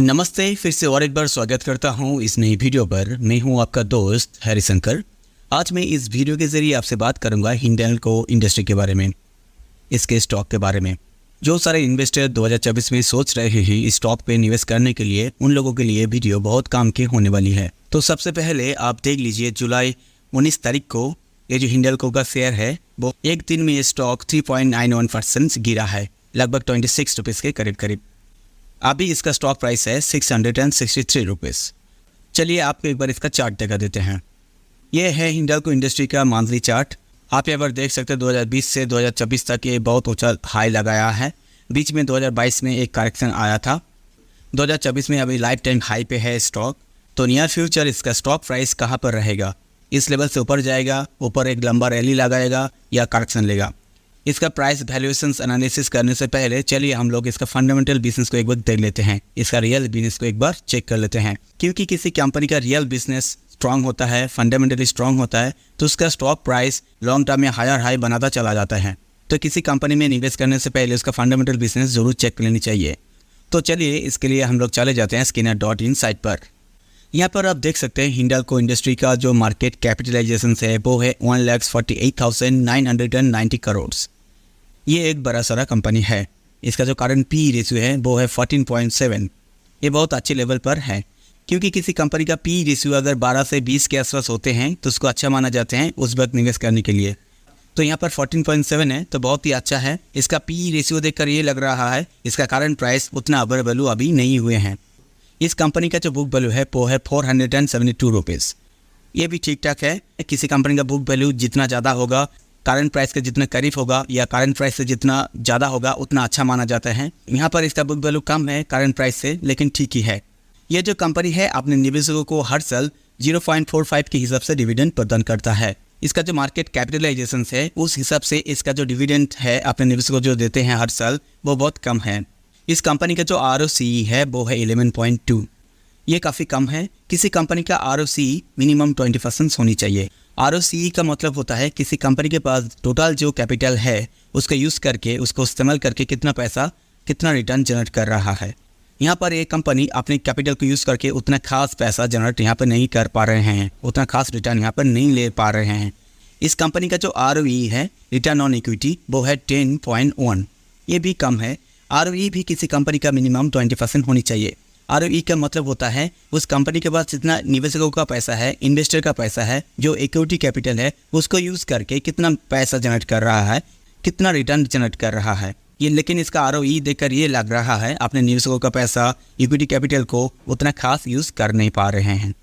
नमस्ते, फिर से और एक बार स्वागत करता हूं इस नई वीडियो पर। मैं हूं आपका दोस्त हरिशंकर। आज मैं इस वीडियो के ज़रिए आपसे बात करूंगा हिंडाल्को इंडस्ट्री के बारे में, इसके स्टॉक के बारे में। जो सारे इन्वेस्टर 2024 में सोच रहे हैं इस स्टॉक पे निवेश करने के लिए, उन लोगों के लिए वीडियो बहुत काम की होने वाली है। तो सबसे पहले आप देख लीजिए, जुलाई 19 तारीख को ये जो हिंडाल्को का शेयर है वो एक दिन में ये स्टॉक 3.91% गिरा है, लगभग 26 रुपीज़ के करीब। अभी इसका स्टॉक प्राइस है 663 रुपीज़। चलिए आपको एक बार इसका चार्ट दिखा देते हैं। ये है हिंडाल्को इंडस्ट्री का मंथली चार्ट। आप यहाँ पर देख सकते हैं 2020 से 2024 तक ये बहुत ऊंचा हाई लगाया है। बीच में 2022 में एक करेक्शन आया था। 2024 में अभी लाइफ टाइम हाई पे है स्टॉक। तो नियर फ्यूचर इसका स्टॉक प्राइस कहाँ पर रहेगा? इस लेवल से ऊपर जाएगा, ऊपर एक लंबा रैली लगाएगा या करेक्शन लेगा? इसका प्राइस वैल्यूएशंस एनालिसिस करने से पहले चलिए हम लोग इसका फंडामेंटल बिजनेस को एक बार देख लेते हैं। इसका रियल बिजनेस को एक बार चेक कर लेते हैं। क्योंकि किसी कंपनी का रियल बिजनेस स्ट्रांग होता है, फंडामेंटली स्ट्रांग होता है, तो उसका स्टॉक प्राइस लॉन्ग टर्म में हायर हाई बनाता चला जाता है। तो किसी कंपनी में निवेश करने से पहले उसका फंडामेंटल बिजनेस जरूर चेक कर लेनी चाहिए। तो चलिए इसके लिए हम लोग चले जाते हैं Skinner.in साइट पर। यहाँ पर आप देख सकते हैं हिंडाल्को इंडस्ट्री का जो मार्केट कैपिटलाइजेशन है वो है 1,48,990 करोड़। ये एक बड़ा सारा कंपनी है। इसका जो करंट पी रेशियो है वो है 14.7। ये बहुत अच्छे लेवल पर है। क्योंकि किसी कंपनी का पी रेशियो अगर 12 से 20 के आसपास होते हैं तो उसको अच्छा माना जाते हैं उस वक्त निवेश करने के लिए। तो यहाँ पर 14.7 है तो बहुत ही अच्छा है। इसका पी रेशियो देखकर ये लग रहा है इसका करंट प्राइस उतना अबर वैल्यू अभी नहीं हुए हैं। इस कंपनी का जो बुक वैल्यू है वो है 472 रुपीज़। ये भी ठीक ठाक है। किसी कंपनी का बुक वैल्यू जितना ज़्यादा होगा, करंट प्राइस के जितना करीब होगा या करंट प्राइस से जितना ज़्यादा होगा उतना अच्छा माना जाता है। यहाँ पर इसका बुक वैल्यू कम है करंट प्राइस से, लेकिन ठीक ही है। ये जो कंपनी है अपने निवेशकों को हर साल 0.45 के हिसाब से डिविडेंड प्रदान करता है। इसका जो मार्केट कैपिटलाइजेशन है उस हिसाब से इसका जो डिविडेंड है अपने निवेशकों को जो देते हैं हर साल वो बहुत कम है। इस कंपनी का जो ROCE है वो है 11.2। ये काफ़ी कम है। किसी कंपनी का ROCE मिनिमम 20% होनी चाहिए। ROCE का मतलब होता है किसी कंपनी के पास टोटल जो कैपिटल है उसका यूज़ करके, उसको इस्तेमाल करके कितना पैसा, कितना रिटर्न जनरेट कर रहा है। यहाँ पर एक कंपनी अपने कैपिटल को यूज़ करके उतना खास पैसा जनरेट यहाँ पर नहीं कर पा रहे हैं, उतना खास रिटर्न यहाँ पर नहीं ले पा रहे हैं। इस कंपनी का जो ROE है, रिटर्न ऑन इक्विटी, वो है 10.1। ये भी कम है। ROE भी किसी कंपनी का मिनिमम 20% होनी चाहिए। ROE का मतलब होता है उस कंपनी के पास जितना निवेशकों का पैसा है, इन्वेस्टर का पैसा है, जो इक्विटी कैपिटल है, उसको यूज़ करके कितना पैसा जनरेट कर रहा है, कितना रिटर्न जनरेट कर रहा है। ये लेकिन इसका ROE देखकर ये लग रहा है अपने निवेशकों का पैसा, इक्विटी कैपिटल को उतना खास यूज़ कर नहीं पा रहे हैं।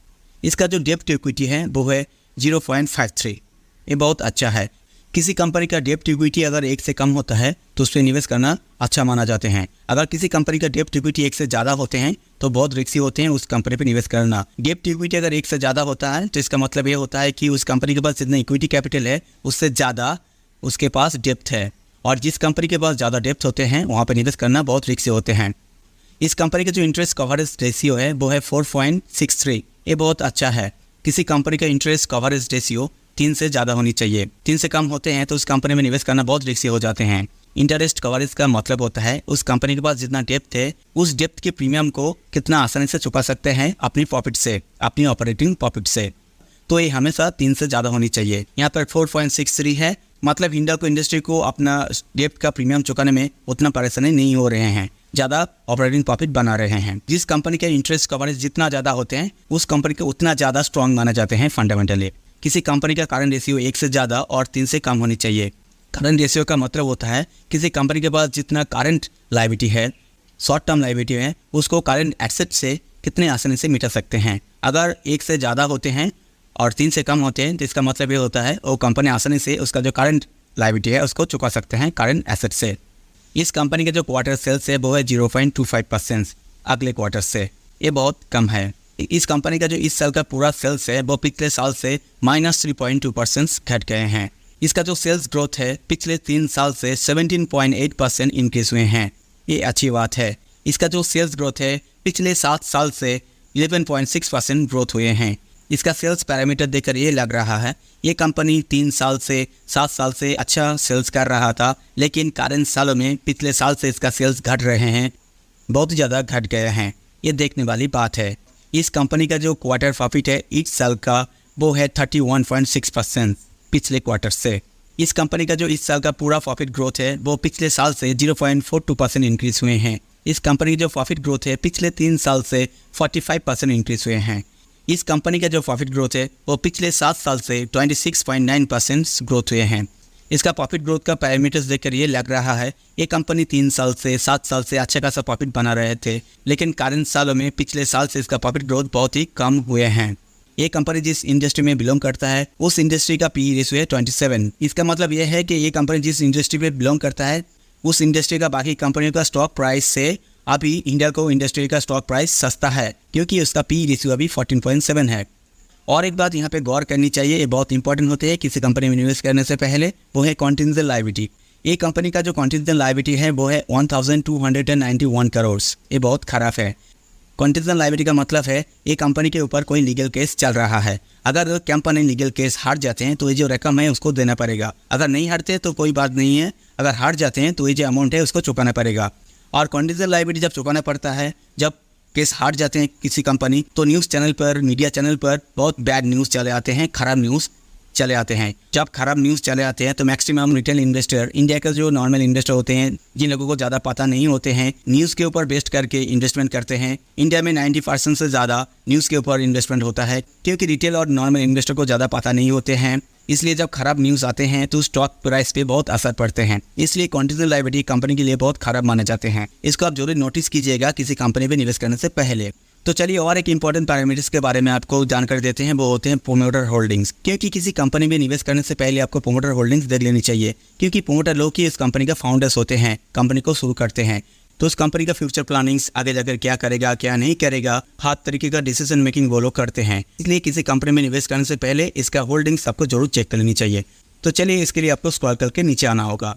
इसका जो डेब्ट टू इक्विटी है वो है 0.53। ये बहुत अच्छा है। किसी कंपनी का डेब्ट इक्विटी अगर 1 से कम होता है तो उस पर निवेश करना अच्छा माना जाते हैं। अगर किसी कंपनी का डेब्ट इक्विटी 1 से ज़्यादा होते हैं तो बहुत रिस्की होते हैं उस कंपनी पे निवेश करना। डेब्ट इक्विटी अगर 1 से ज़्यादा होता है तो इसका मतलब ये होता है कि उस कंपनी के पास जितना इक्विटी कैपिटल है उससे ज़्यादा उसके पास डेब्ट है, और जिस कंपनी के पास ज़्यादा डेब्ट होते हैं वहाँ पर निवेश करना बहुत रिस्की होते हैं। इस कंपनी का जो इंटरेस्ट कवरेज रेशियो है वो है 4.63। ये बहुत अच्छा है। किसी कंपनी का इंटरेस्ट कवरेज रेशियो 3 से ज़्यादा होनी चाहिए। 3 से कम होते हैं तो उस कंपनी में निवेश करना बहुत रिस्की हो जाते हैं। इंटरेस्ट कवरेज का मतलब होता है उस कंपनी के पास जितना डेप्थ है उस डेप्थ के प्रीमियम को कितना आसानी से चुका सकते हैं अपनी प्रॉफिट से, अपनी ऑपरेटिंग प्रॉफिट से। तो ये हमेशा 3 से ज़्यादा होनी चाहिए। यहाँ पर 4.63 है, मतलब हिंडाल्को इंडस्ट्री को अपना डेप्थ का प्रीमियम चुकाने में उतना परेशानी नहीं हो रहे हैं, ज़्यादा ऑपरेटिंग प्रॉफिट बना रहे हैं। जिस कंपनी के इंटरेस्ट कवरेज जितना ज़्यादा होते हैं उस कंपनी को उतना ज़्यादा स्ट्रॉन्ग माना जाते हैं फंडामेंटली। किसी कंपनी का करंट रेशियो 1 से ज़्यादा और 3 से कम होनी चाहिए। करंट रेशियो का मतलब होता है किसी कंपनी के पास जितना करंट लायबिलिटी है, शॉर्ट टर्म लायबिलिटी है, उसको करंट एसेट से कितने आसानी से मिटा सकते हैं। अगर 1 से ज़्यादा होते हैं और 3 से कम होते हैं तो इसका मतलब ये होता है वो कंपनी आसानी से उसका जो करंट लायबिलिटी है उसको चुका सकते हैं करंट एसेट से। इस कंपनी के जो क्वार्टर सेल्स है वो है 0.25% अगले क्वार्टर से। ये बहुत कम है। इस कंपनी का जो इस साल का पूरा सेल्स है वो पिछले साल से -3.2% घट गए हैं। इसका जो सेल्स ग्रोथ है पिछले 3 साल से 17.8% इंक्रीज हुए हैं। ये अच्छी बात है। इसका जो सेल्स ग्रोथ है पिछले 7 साल से 11.6% ग्रोथ हुए हैं। इसका सेल्स पैरामीटर देखकर ये लग रहा है ये कंपनी 3 साल से 7 साल से अच्छा सेल्स कर रहा था, लेकिन करंट सालों में पिछले साल से इसका सेल्स घट रहे हैं, बहुत ज़्यादा घट गए हैं। ये देखने वाली बात है। इस कंपनी का जो क्वार्टर प्रॉफिट है इस साल का वो है 31.6% पिछले क्वार्टर से। इस कंपनी का जो इस साल का पूरा प्रॉफिट ग्रोथ है वो पिछले साल से 0.42% इंक्रीज हुए हैं। इस कंपनी की जो प्रॉफिट ग्रोथ है पिछले 3 साल से 45% इंक्रीज हुए हैं। इस कंपनी का जो प्रॉफिट ग्रोथ है वो पिछले 7 साल से 26.9% ग्रोथ हुए हैं। इसका प्रॉफिट ग्रोथ का पैरामीटर्स देखकर ये लग रहा है ये कंपनी 3 साल से 7 साल से अच्छा खासा प्रॉफिट बना रहे थे, लेकिन करंट सालों में पिछले साल से इसका प्रॉफिट ग्रोथ बहुत ही कम हुए हैं। ये कंपनी जिस इंडस्ट्री में बिलोंग करता है उस इंडस्ट्री का पी रेशियो है 27। इसका मतलब यह है कि ये कंपनी जिस इंडस्ट्री में बिलोंग करता है उस इंडस्ट्री का बाकी कंपनियों का स्टॉक प्राइस से अभी हिंडाल्को इंडस्ट्री का स्टॉक प्राइस सस्ता है, क्योंकि उसका पी रेशियो अभी 14.7 है। और एक बात यहाँ पे गौर करनी चाहिए, ये बहुत इंपॉर्टेंट होती है किसी कंपनी में इन्वेस्ट करने से पहले, वो है कॉन्टिजेंट लायबिलिटी। ये कंपनी का जो कॉन्टिजेंट लायबिलिटी है वो है 1291 करोड़। ये बहुत खराब है। कॉन्टिजेंट लायबिलिटी का मतलब है ये कंपनी के ऊपर कोई लीगल केस चल रहा है। अगर कंपनी लीगल केस हार जाते हैं तो ये जो रकम है उसको देना पड़ेगा। अगर नहीं हारते तो कोई बात नहीं है, अगर हार जाते हैं तो ये जो अमाउंट है उसको चुकाना पड़ेगा। और कॉन्टिजेंट लायबिलिटी जब चुकाना पड़ता है, जब केस हार जाते हैं किसी कंपनी, तो न्यूज़ चैनल पर, मीडिया चैनल पर बहुत बैड न्यूज़ चले आते हैं, ख़राब न्यूज़ चले आते हैं। जब खराब न्यूज़ चले आते हैं तो मैक्सिमम रिटेल इन्वेस्टर, इंडिया के जो नॉर्मल इन्वेस्टर होते हैं, जिन लोगों को ज़्यादा पता नहीं होते हैं, न्यूज़ के ऊपर बेस्ड करके इन्वेस्टमेंट करते हैं। इंडिया में 90% से ज़्यादा न्यूज़ के ऊपर इन्वेस्टमेंट होता है, क्योंकि रिटेल और नॉर्मल इन्वेस्टर को ज़्यादा पता नहीं होते हैं। इसलिए जब खराब न्यूज़ आते हैं तो स्टॉक प्राइस पे बहुत असर पड़ते हैं। इसलिए कॉन्टिजेंट लायबिलिटी कंपनी के लिए बहुत खराब माने जाते हैं। इसको आप जरूर नोटिस कीजिएगा किसी कंपनी में निवेश करने से पहले। तो चलिए और एक इंपॉर्टेंट पैरामीटर्स के बारे में आपको जानकारी देते हैं, वो होते हैं प्रोमोटर होल्डिंग्स। क्योंकि किसी कंपनी में निवेश करने से पहले आपको प्रोमोटर होल्डिंग्स देख लेनी चाहिए, क्योंकि प्रोमोटर लोग ही इस कंपनी का फाउंडर्स होते हैं, कंपनी को शुरू करते हैं। तो उस कंपनी का फ्यूचर प्लानिंग्स, आगे जाकर क्या करेगा क्या नहीं करेगा, हर तरीके का डिसीजन मेकिंग वो लोग करते हैं। इसलिए किसी कंपनी में निवेश करने से पहले इसका होल्डिंग्स आपको जरूर चेक कर लेनी चाहिए। तो चलिए इसके लिए आपको स्क्रॉल करके नीचे आना होगा।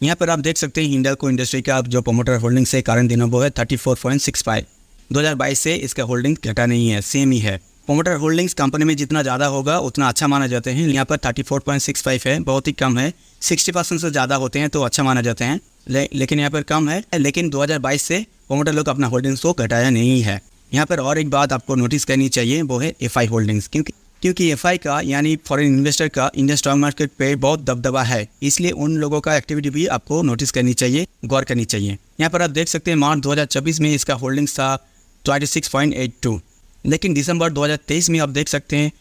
यहाँ पर आप देख सकते हैं हिंडाल्को इंडस्ट्री का जो प्रोमोटर होल्डिंग्स है कारण दिनों वो है 34.65। 2022 से इसका होल्डिंग घटा नहीं है, सेम ही है। प्रोमोटर होल्डिंग्स कंपनी में जितना ज़्यादा होगा उतना अच्छा माना जाते हैं। यहाँ पर 34.65 है, बहुत ही कम है। 60% से ज़्यादा होते हैं तो अच्छा माना जाते हैं, लेकिन यहाँ पर कम है। लेकिन 2022 से प्रोमोटर लोग अपना होल्डिंग्स को घटाया नहीं है। यहाँ पर और एक बात आपको नोटिस करनी चाहिए, वो है एफआई होल्डिंग्स। क्योंकि एफआई का यानी फॉरेन इन्वेस्टर का इंडियन स्टॉक मार्केट पे बहुत दबदबा है, इसलिए उन लोगों का एक्टिविटी भी आपको नोटिस करनी चाहिए, गौर करनी चाहिए। यहाँ पर आप देख सकते हैं मार्च 2024 में इसका होल्डिंग्स था 26.82, लेकिन दिसंबर 2023 में आप देख सकते हैं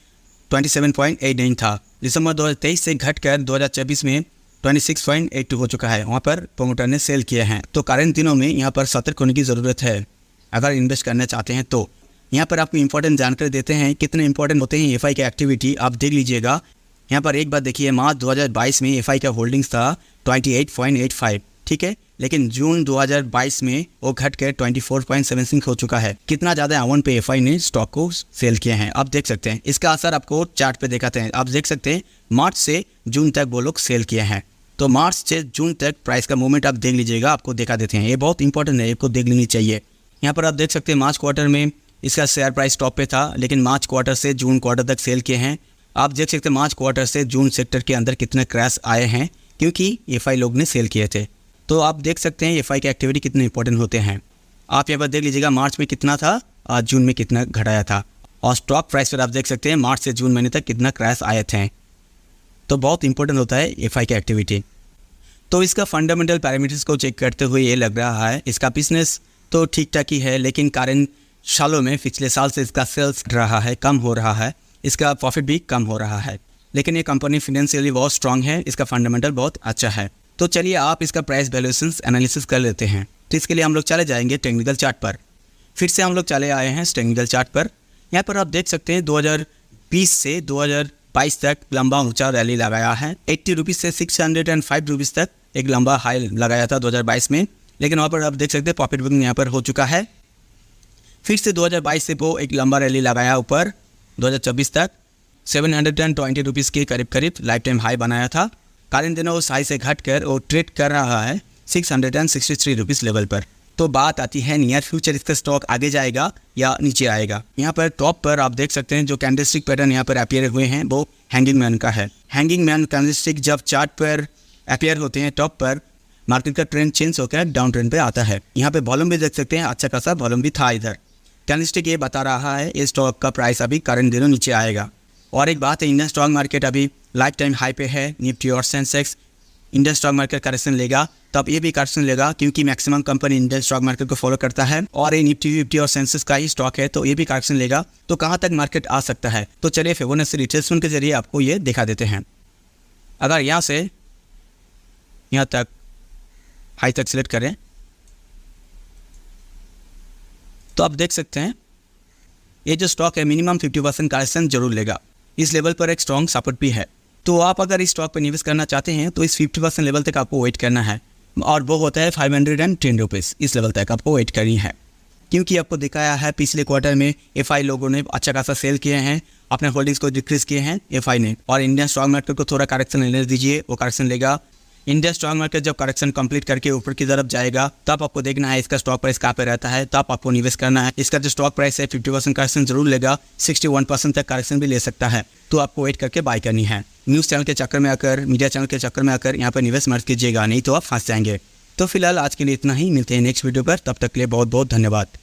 27.89 था। दिसंबर 2023 से घटकर 2024 में 26.82 हो चुका है। वहाँ पर प्रोमोटर ने सेल किए हैं। तो करंट दिनों में यहाँ पर सतर्क होने की ज़रूरत है अगर इन्वेस्ट करना चाहते हैं तो। यहाँ पर आपको इंपॉर्टेंट जानकारी देते हैं, कितने इंपॉर्टेंट होते हैं एफआई की एक्टिविटी, आप देख लीजिएगा। यहाँ पर एक बात देखिए, मार्च 2022 में एफआई का होल्डिंग्स था 28.85, ठीक है, लेकिन जून 2022 में वो घट कर 24.76 हो चुका है। कितना ज़्यादा अमाउंट पे एफआई ने स्टॉक को सेल किए हैं आप देख सकते हैं। इसका असर आपको चार्ट पे दिखाते हैं। आप देख सकते हैं मार्च से जून तक वो लोग सेल किए हैं। तो मार्च से जून तक प्राइस का मूवमेंट आप देख लीजिएगा, आपको दिखा देते हैं। ये बहुत इंपॉर्टेंट है, इसको देख लेनी चाहिए। यहाँ पर आप देख सकते हैं मार्च क्वार्टर में इसका शेयर प्राइस टॉप पे था, लेकिन मार्च क्वार्टर से जून क्वार्टर तक सेल किए हैं। आप देख सकते हैं मार्च क्वार्टर से जून सेक्टर के अंदर कितने क्रैश आए हैं, क्योंकि एफआई लोग ने सेल किए थे। तो आप देख सकते हैं एफआई की एक्टिविटी कितने इंपॉर्टेंट होते हैं। आप यहाँ पर देख लीजिएगा मार्च में कितना था और जून में कितना घटाया था, और स्टॉक प्राइस पर आप देख सकते हैं मार्च से जून महीने तक कितना क्रैश आए थे। तो बहुत इंपॉर्टेंट होता है एफआई की एक्टिविटी। तो इसका फंडामेंटल पैरामीटर्स को चेक करते हुए ये लग रहा है इसका बिजनेस तो ठीक ठाक ही है, लेकिन कारण सालों में पिछले साल से इसका सेल्स रहा है, कम हो रहा है, इसका प्रॉफिट भी कम हो रहा है। लेकिन ये कंपनी फाइनेंशियली बहुत स्ट्रांग है, इसका फंडामेंटल बहुत अच्छा है। तो चलिए आप इसका प्राइस वैल्यूएशन एनालिसिस कर लेते हैं। तो इसके लिए हम लोग चले जाएंगे टेक्निकल चार्ट पर। फिर से हम लोग चले आए हैं टेक्निकल चार्ट पर। यहाँ पर आप देख सकते हैं 2020 से 2022 तक लंबा ऊंचा रैली लगाया है। 80 रुपीज़ से 605 रुपीज़ तक एक लंबा हाई लगाया था 2022 में, लेकिन वहाँ पर आप देख सकते हैं प्रॉफिट बुकिंग यहाँ पर हो चुका है। फिर से 2022 से वो एक लंबा रैली लगाया ऊपर 2024 तक 720 रुपीज़ के करीब लाइफ टाइम हाई बनाया था। कारण दिनों उस हाई से घटकर वो ट्रेड कर रहा है 663 रुपीज़ लेवल पर। तो बात आती है नियर फ्यूचर इसका स्टॉक आगे जाएगा या नीचे आएगा। यहाँ पर टॉप पर आप देख सकते हैं जो कैंडलस्टिक पैटर्न यहाँ पर अपीयर हुए हैं वो हैंगिंग मैन का है। हैंगिंग मैन कैंडलस्टिक जब चार्ट पर अपीयर होते हैं टॉप पर, मार्केट का ट्रेंड चेंज होकर डाउन ट्रेंड पे आता है। यहाँ पे वॉल्यूम भी देख सकते हैं, अच्छा खासा वॉल्यूम भी था इधर। कैंडलस्टिक ये बता रहा है इस स्टॉक का प्राइस अभी करंट दिनों नीचे आएगा। और एक बात है, इंडियन स्टॉक मार्केट अभी लाइफ टाइम हाई पे है। निफ्टी और Sensex Indian stock market correction लेगा तब ये भी करेक्शन लेगा, क्योंकि maximum company Indian stock market को फॉलो करता है और ये निफ्टी 50 और सेंसेक्स का ही स्टॉक है, तो ये भी करेक्शन लेगा। तो कहाँ तक मार्केट आ सकता है, तो चलिए फिबोनाची रिट्रेसमेंट के जरिए आपको ये दिखा देते हैं। अगर यहाँ से यहाँ तक हाई तक सिलेक्ट करें तो आप देख सकते हैं ये जो स्टॉक है मिनिमम 50% करेक्शन जरूर लेगा। इस लेवल पर एक स्ट्रॉन्ग सपोर्ट भी है। तो आप अगर इस स्टॉक पर निवेश करना चाहते हैं तो इस 50% लेवल तक आपको वेट करना है, और वो होता है 510 रुपीज़। इस लेवल तक आपको वेट करनी है, क्योंकि आपको दिखाया है पिछले क्वार्टर में एफआई लोगों ने अच्छा खासा सेल किए हैं, अपने होल्डिंग्स को डिक्रीज किए हैं एफआई ने। और इंडियन स्टॉक मार्केट को थोड़ा करेक्शन लेने दीजिए, वो करेक्शन लेगा। इंडियन स्टॉक मार्केट जब करेक्शन कंप्लीट करके ऊपर की तरफ जाएगा तब आपको देखना है इसका स्टॉक प्राइस कहाँ पे रहता है, तब आपको निवेश करना है। इसका जो स्टॉक प्राइस है 50% करेक्शन जरूर लेगा, 61% तक करेक्शन भी ले सकता है, तो आपको वेट करके बाय करनी है। न्यूज़ चैनल के चक्कर में आकर, मीडिया चैनल के चक्कर में आकर यहाँ पर निवेश मत कीजिएगा, नहीं तो आप फंस जाएंगे। तो फिलहाल आज के लिए इतना ही, मिलते हैं नेक्स्ट वीडियो पर, तब तक के लिए बहुत बहुत धन्यवाद।